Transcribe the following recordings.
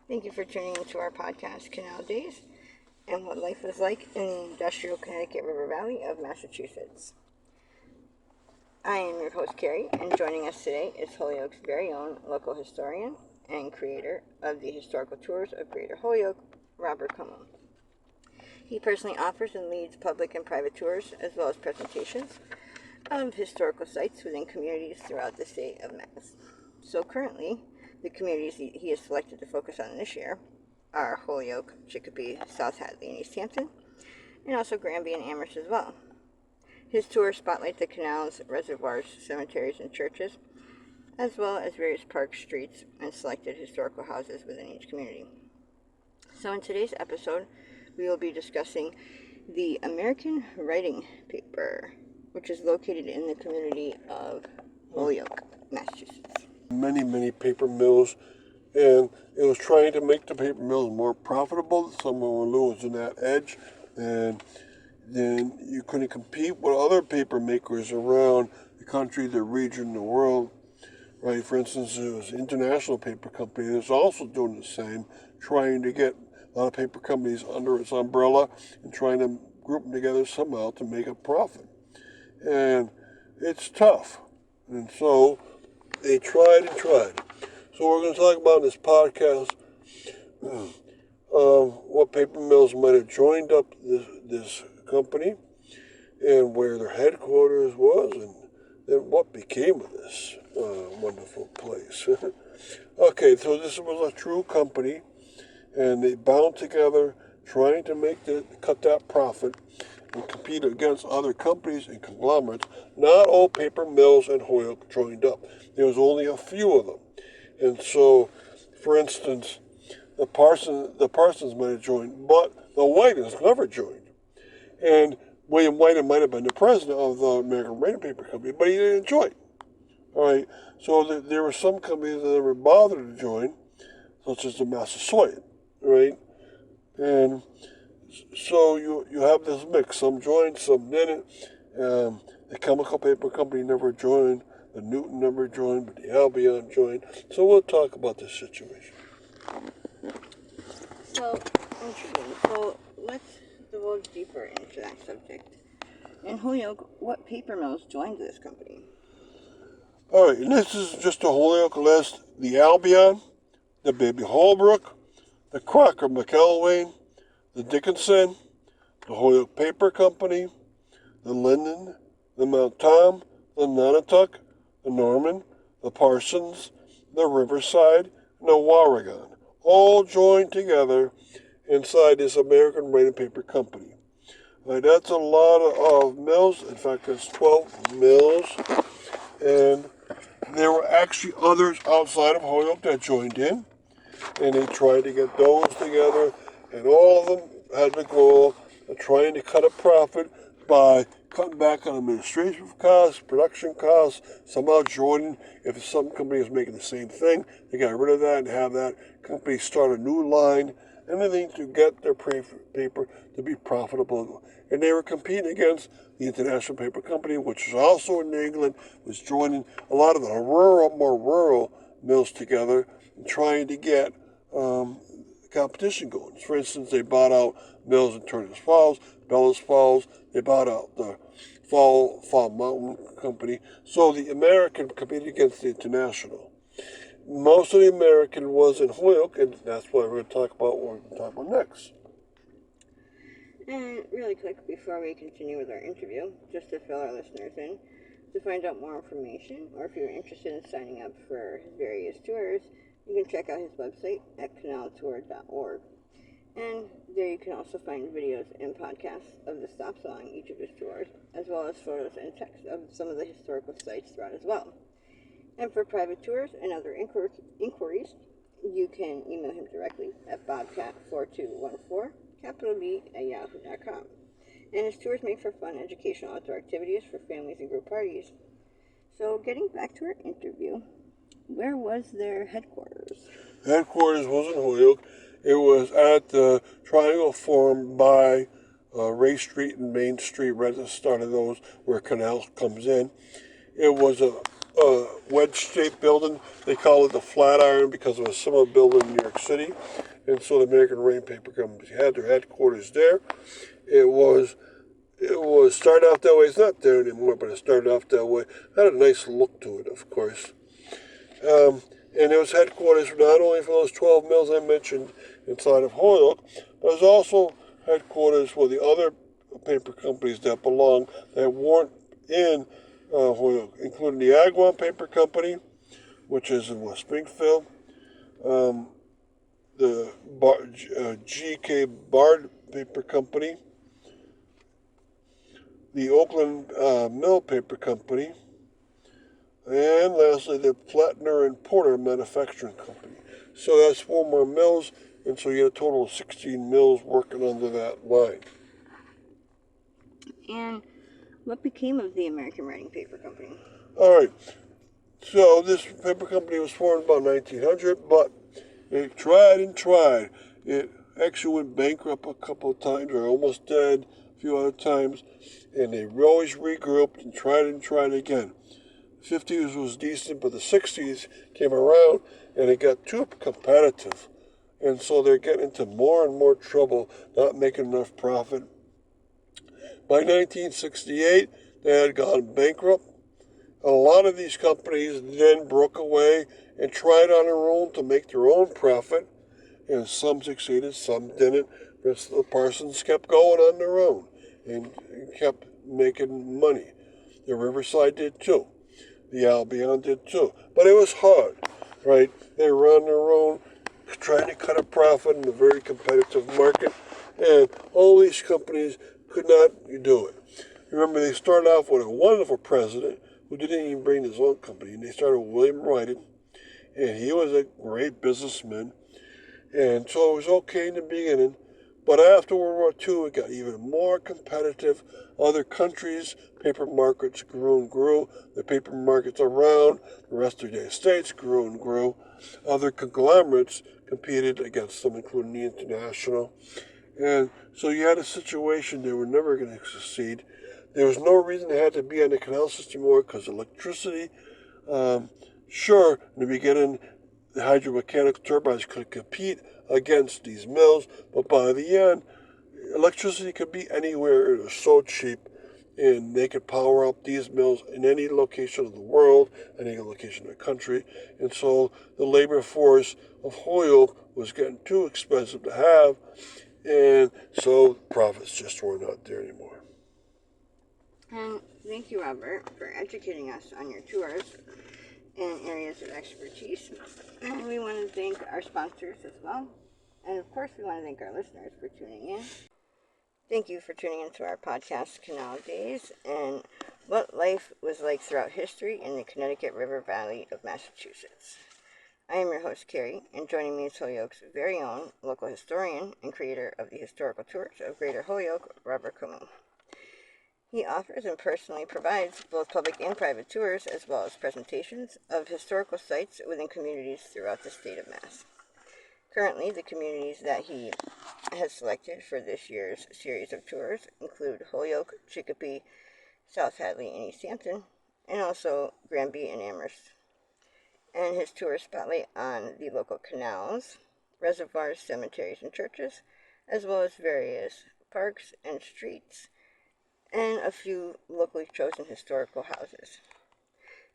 Thank you for tuning into our podcast, Canal Days, and what life is like in the industrial Connecticut River Valley of Massachusetts. I am your host, Carrie, and joining us today is Holyoke's very own local historian and creator of the historical tours of Greater Holyoke, Robert Como. He personally offers and leads public and private tours, as well as presentations of historical sites within communities throughout the state of Mass. So currently, the communities he has selected to focus on this year are Holyoke, Chicopee, South Hadley, and East Hampton, and also Granby and Amherst as well. His tours spotlight the canals, reservoirs, cemeteries, and churches, as well as various parks, streets, and selected historical houses within each community. So in today's episode, we will be discussing the American writing paper, which is located in the community of Holyoke, Massachusetts. Many paper mills, and it was trying to make the paper mills more profitable. Someone were losing that edge, and then you couldn't compete with other paper makers around the country, the region, the world. Right? For instance, there was an international paper company that's also doing the same, trying to get a lot of paper companies under its umbrella and trying to group them together somehow to make a profit. And it's tough. And so they tried and tried. So we're going to talk about in this podcast what paper mills might have joined up this company and where their headquarters was, and then what became of this wonderful place. Okay, so this was a true company, and they bound together trying to cut that profit and compete against other companies and conglomerates. Not all paper mills in Holyoke joined up. There was only a few of them. And so, for instance, the Parsons might have joined, but the Whitens never joined. And William Whiten might have been the president of the American Writing Paper Company, but he didn't join. All right, so there were some companies that never bothered to join, such as the Massasoit, right? And so you have this mix. Some joined, some didn't. The Chemical Paper Company never joined. The Newton never joined, but the Albion joined. So we'll talk about this situation. So, intriguing. So let's divulge deeper into that subject. In Holyoke, what paper mills joined this company? All right, and this is just a Holyoke list. The Albion, the Baby Holbrook, the Crocker McElwain, the Dickinson, the Holyoke Paper Company, the Linden, the Mount Tom, the Nonotuck, the Norman, the Parsons, the Riverside, and the Warrigon, all joined together inside this American Writing Paper Company. Right, that's a lot of mills. In fact, there's 12 mills, and there were actually others outside of Holyoke that joined in, and they tried to get those together, and all of them had the goal of trying to cut a profit by cutting back on administrative costs, production costs, somehow joining. If some company was making the same thing, they got rid of that and have that company start a new line, anything to get their paper to be profitable. And they were competing against the International Paper Company, which was also in England, was joining a lot of the more rural mills together and trying to get competition going. For instance, they bought out mills in Turner's Falls, Bellows Falls. They bought out the Fall Mountain Company. So the American competed against the International. Most of the American was in Holyoke, and that's what we're going to talk about. What we're going to talk about next. And really quick, before we continue with our interview, just to fill our listeners in, to find out more information, or if you're interested in signing up for his various tours, you can check out his website at canaltour.org. And there you can also find videos and podcasts of the stops along each of his tours, as well as photos and text of some of the historical sites throughout as well. And for private tours and other inquiries, you can email him directly at bobcat4214, capital B, @yahoo.com. And his tours make for fun educational outdoor activities for families and group parties. So getting back to our interview, where was their headquarters? Headquarters was in Holyoke. It was at the triangle formed by Ray Street and Main Street, right at the start of those, where Canal comes in. It was a wedge-shaped building. They call it the Flatiron because it was a similar building in New York City. And so the American Rain Paper Company had their headquarters there. It was started off that way. It's not there anymore, but it started off that way. It had a nice look to it, of course. And it was headquarters not only for those 12 mills I mentioned inside of Holyoke, but it was also headquarters for the other paper companies that belonged that weren't in Holyoke, including the Agawam Paper Company, which is in West Springfield, the G.K. Bard Paper Company, the Oakland Mill Paper Company, and lastly, the Plattner and Porter Manufacturing Company. So that's 4 more mills, and so you had a total of 16 mills working under that line. And what became of the American Writing Paper Company? All right. So this paper company was formed about 1900, but it tried and tried. It actually went bankrupt a couple of times, or almost dead a few other times, and they always regrouped and tried again. 50s was decent, but the 60s came around and it got too competitive. And so they're getting into more and more trouble, not making enough profit. By 1968, they had gone bankrupt. A lot of these companies then broke away and tried on their own to make their own profit. And some succeeded, some didn't. The Parsons kept going on their own and kept making money. The Riverside did too. The Albion did too. But it was hard, right? They were on their own, trying to cut a profit in a very competitive market, and all these companies could not do it. Remember, they started off with a wonderful president who didn't even bring his own company, and they started with William Wright, and he was a great businessman, and so it was okay in the beginning. But after World War II, it got even more competitive. Other countries' paper markets grew and grew. The paper markets around the rest of the United States grew and grew. Other conglomerates competed against them, including the International. And so you had a situation they were never going to succeed. There was no reason they had to be on the canal system anymore because electricity. Sure, in the beginning, the hydromechanical turbines could compete against these mills, but by the end, electricity could be anywhere. It was so cheap, and they could power up these mills in any location of the world, any location of the country. And so the labor force of Holyoke was getting too expensive to have, and so profits just were not there anymore. And thank you, Robert, for educating us on your tours and areas of expertise. And we want to thank our sponsors as well. And of course, we want to thank our listeners for tuning in. Thank you for tuning into our podcast, Canal Days, and what life was like throughout history in the Connecticut River Valley of Massachusetts. I am your host, Carrie, and joining me is Holyoke's very own local historian and creator of the historical tours of Greater Holyoke, Robert Camus. He offers and personally provides both public and private tours, as well as presentations of historical sites within communities throughout the state of Mass. Currently, the communities that he has selected for this year's series of tours include Holyoke, Chicopee, South Hadley, and East Hampton, and also Granby and Amherst. And his tours spotlight on the local canals, reservoirs, cemeteries, and churches, as well as various parks and streets, and a few locally chosen historical houses.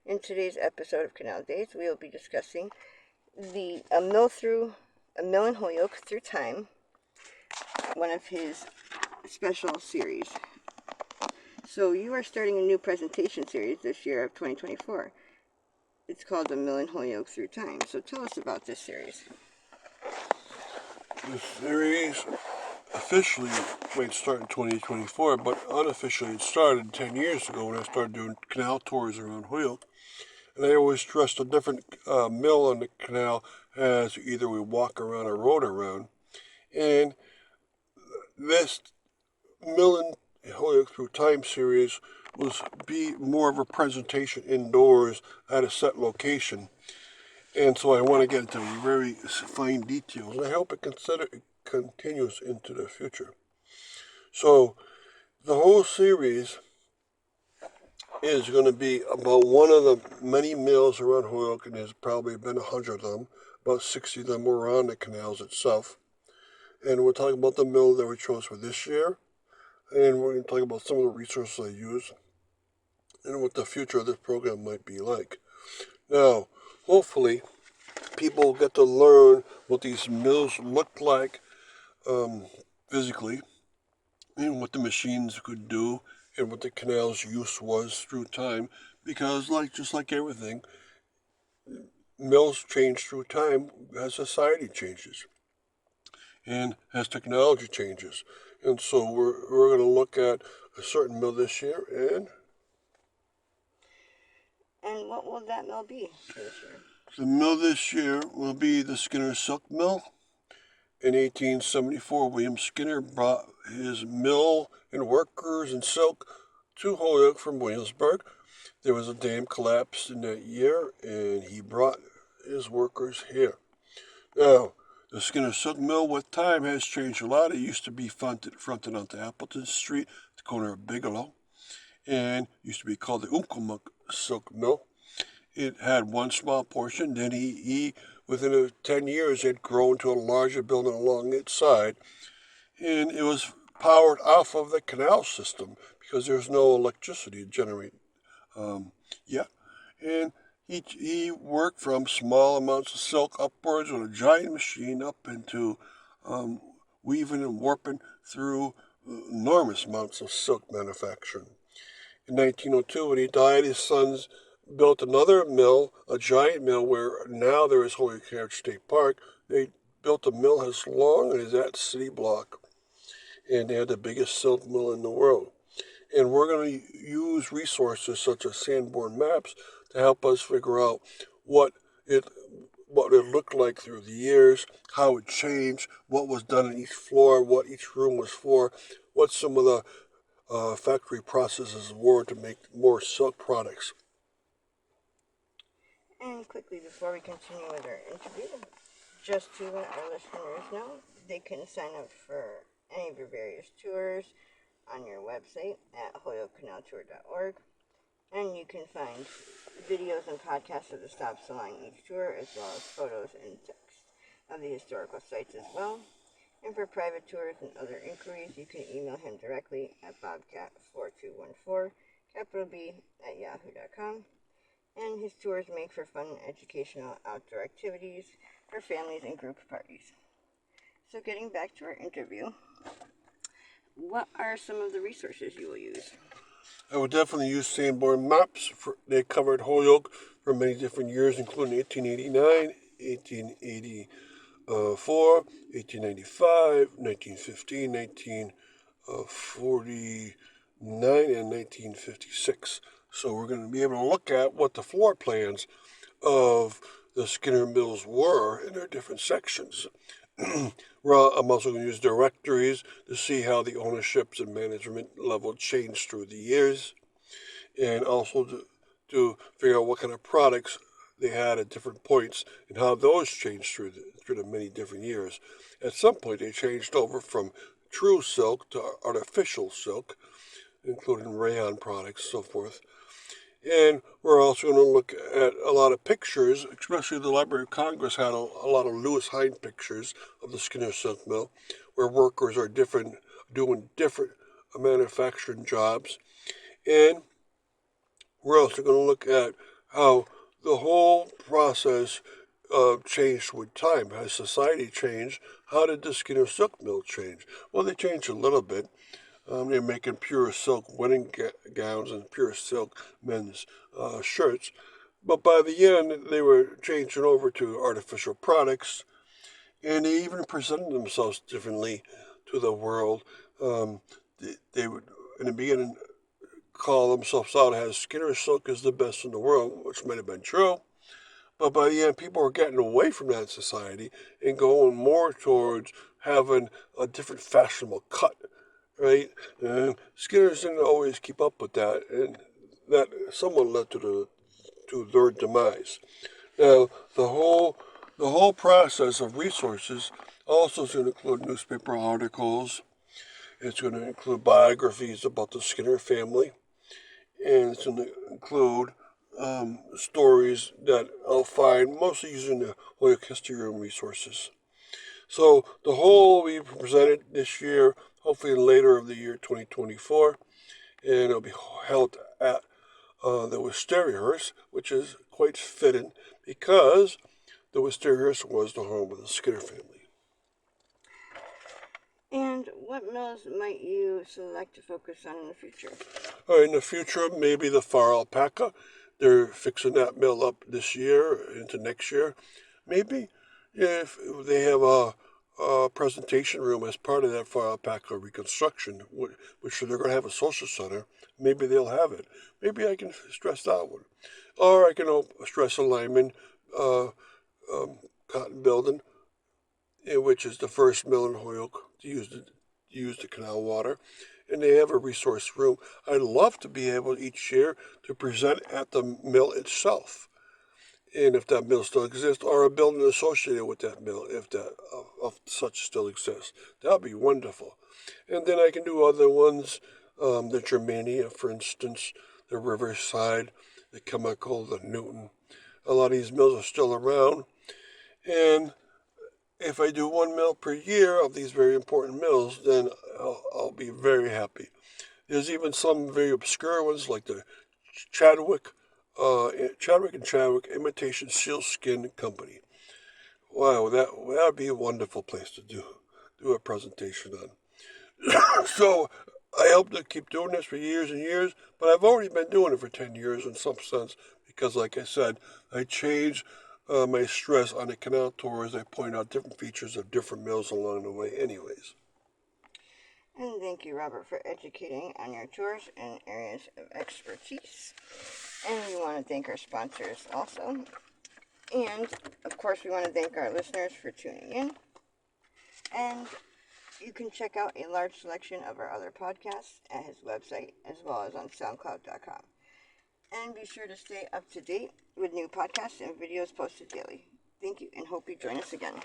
In today's episode of Canal Days, we will be discussing a mill in Holyoke through time, one of his special series. So you are starting a new presentation series this year of 2024. It's called The Mill in Holyoke Through Time. So tell us about this series. The series officially might start in 2024, but unofficially it started 10 years ago when I started doing canal tours around Holyoke. And I always dressed a different mill on the canal as either we walk around or rode around. And this Mill in Holyoke Through Time series was be more of a presentation indoors at a set location. And so I want to get into very fine details, and I hope it continues into the future. So the whole series is going to be about one of the many mills around Holyoke, and there's probably been 100 of them. About 60 of them were around the canals itself. And we're talking about the mill that we chose for this year, and we're going to talk about some of the resources I use and what the future of this program might be like. Now, hopefully, people get to learn what these mills look like physically, and what the machines could do, and what the canal's use was through time. Because, just like everything, mills change through time as society changes and as technology changes. And so we're going to look at a certain mill this year. And what will that mill be for this year? The mill this year will be the Skinner Silk Mill. In 1874, William Skinner brought his mill and workers and silk to Holyoke from Williamsburg. There was a dam collapse in that year, and he brought his workers here. Now, the Skinner Silk Mill with time has changed a lot. It used to be fronted onto Appleton Street, the corner of Bigelow, and used to be called the Umpqua Silk Mill. It had one small portion. Then he within 10 years, had grown to a larger building along its side, and it was powered off of the canal system because there's no electricity to generate. Yeah, and he worked from small amounts of silk upwards with a giant machine up into weaving and warping through enormous amounts of silk manufacturing. In 1902, when he died, his sons built another mill, a giant mill, where now there is Holyoke Heritage State Park. They built a mill as long as that city block, and they had the biggest silk mill in the world. And we're going to use resources such as Sanborn maps to help us figure out what it looked like through the years, how it changed, what was done in each floor, what each room was for, what some of the factory processes were to make more silk products. And quickly, before we continue with our interview, just to let our listeners know, they can sign up for any of your various tours on your website at holyokecanaltour.org. And you can find videos and podcasts of the stops along each tour, as well as photos and text of the historical sites as well. And for private tours and other inquiries, you can email him directly at bobcat4214, capital B, at yahoo.com. And his tours make for fun and educational outdoor activities for families and group parties. So getting back to our interview, what are some of the resources you will use? I would definitely use Sanborn maps. They covered Holyoke for many different years, including 1889, 1884, 1895, 1915, 1949, and 1956. So we're going to be able to look at what the floor plans of the Skinner Mills were in their different sections. I'm also going to use directories to see how the ownerships and management level changed through the years, and also to figure out what kind of products they had at different points and how those changed through the many different years. At some point, they changed over from true silk to artificial silk, including rayon products, so forth. And we're also going to look at a lot of pictures, especially the Library of Congress had a lot of Lewis Hine pictures of the Skinner Silk Mill, where workers are doing different manufacturing jobs. And we're also going to look at how the whole process changed with time. Has society changed? How did the Skinner Silk Mill change? Well, they changed a little bit. They're making pure silk wedding gowns and pure silk men's shirts. But by the end, they were changing over to artificial products, and they even presented themselves differently to the world. They would, in the beginning, call themselves out as Skinner Silk is the best in the world, which might have been true. But by the end, people were getting away from that society and going more towards having a different fashionable cut, right? And Skinner's didn't always keep up with that, and that somewhat led to their demise. Now, the whole process of resources also is going to include newspaper articles. It's going to include biographies about the Skinner family, and it's going to include stories that I'll find mostly using the Holyoke History Room resources. So the whole will be presented this year, hopefully later of the year 2024, and it'll be held at the Wisteriahurst, which is quite fitting because the Wisteriahurst was the home of the Skinner family. And what mills might you select to focus on in the future? In the future, maybe the Far Alpaca. They're fixing that mill up this year into next year. Maybe if they have a presentation room as part of that Far Alpaca reconstruction, which they're going to have a social center, maybe they'll have it. Maybe I can stress that one. Or I can stress a Lyman cotton building, which is the first mill in Holyoke to use the canal water, and they have a resource room. I'd love to be able each year to present at the mill itself, and if that mill still exists, or a building associated with that mill, if that of such still exists, that'd be wonderful. And then I can do other ones, the Germania, for instance, the Riverside, the Chemical, the Newton. A lot of these mills are still around, and if I do one mill per year of these very important mills, then I'll be very happy. There's even some very obscure ones like the Chadwick, Chadwick Imitation Sealskin Company. Wow, that would be a wonderful place to do a presentation on. So I hope to keep doing this for years and years, but I've already been doing it for 10 years in some sense because, like I said, I change my stress on the canal tours. I point out different features of different mills along the way, anyways. And thank you, Robert, for educating on your tours and areas of expertise. And we want to thank our sponsors also. And, of course, we want to thank our listeners for tuning in. And you can check out a large selection of our other podcasts at his website as well as on SoundCloud.com. And be sure to stay up to date with new podcasts and videos posted daily. Thank you and hope you join us again.